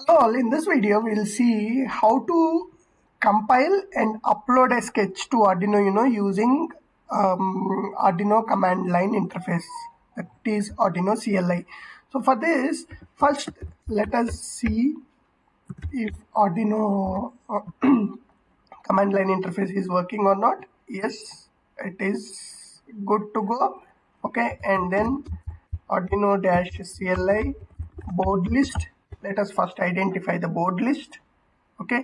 Hello all, in this video we'll see how to compile and upload a sketch to Arduino using Arduino command line interface, that is Arduino CLI. So for this, first let us see if Arduino command line interface is working or not. Yes, it is good to go. Okay, and then Arduino-CLI board list. Let us first identify the board list. Okay,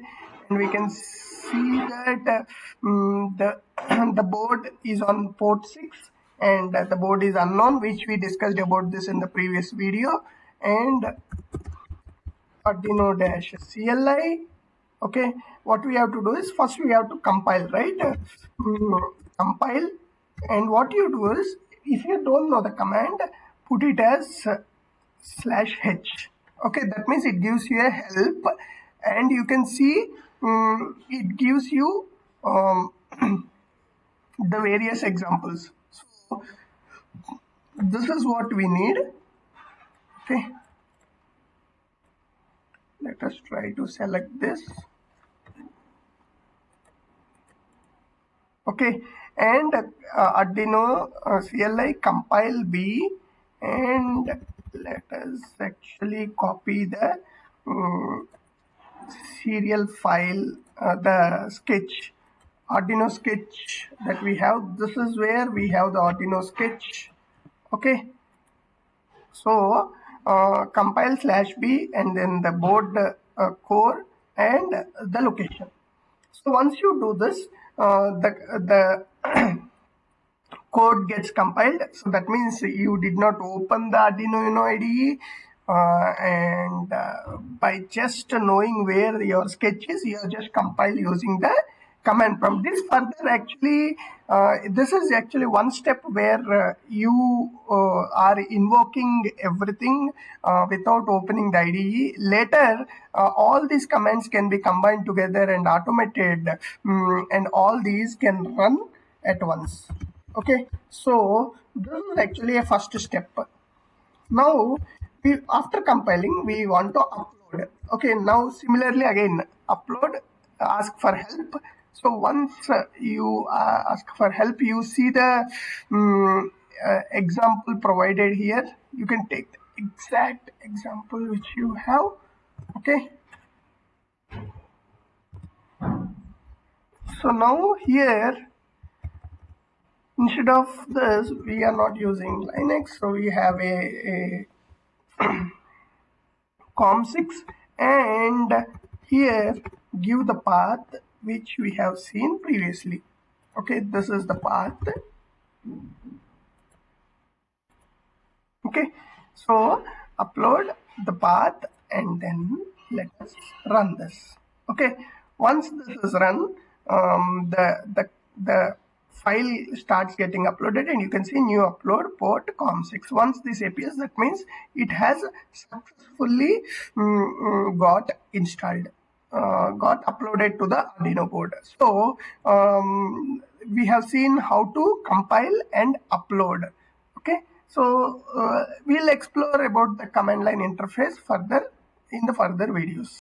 and we can see that the board is on port 6 and the board is unknown, which we discussed about this in the previous video. And Arduino-CLI. Okay, what we have to do is first we have to compile, right? Compile, and what you do is, if you don't know the command, put it as /h. Okay, that means it gives you a help, and you can see it gives you the various examples. So this is what we need. Okay, let us try to select this. Okay, and Arduino CLI compile B, and let us actually copy the serial file, the sketch, Arduino sketch that we have. This is where we have the Arduino sketch. Okay, so compile /b and then the board core and the location. So once you do this, the code gets compiled. So that means you did not open the Arduino IDE, and by just knowing where your sketch is, you just compile using the command prompt. This further actually, this is actually one step where you are invoking everything without opening the IDE. Later, all these commands can be combined together and automated, and all these can run at once. Okay, so this is actually a first step. Now, after compiling, we want to upload. Okay, now similarly again, upload, ask for help. So once you ask for help, you see the example provided here. You can take the exact example which you have. Okay. So now here, instead of this, we are not using Linux, so we have a COM6, and here give the path which we have seen previously. Okay, this is the path. Okay, so upload the path and then let us run this. Okay, once this is run, the file starts getting uploaded, and you can see new upload port COM6. Once this appears, that means it has successfully got installed, got uploaded to the Arduino board. So we have seen how to compile and upload. Okay, so we'll explore about the command line interface further in the further videos.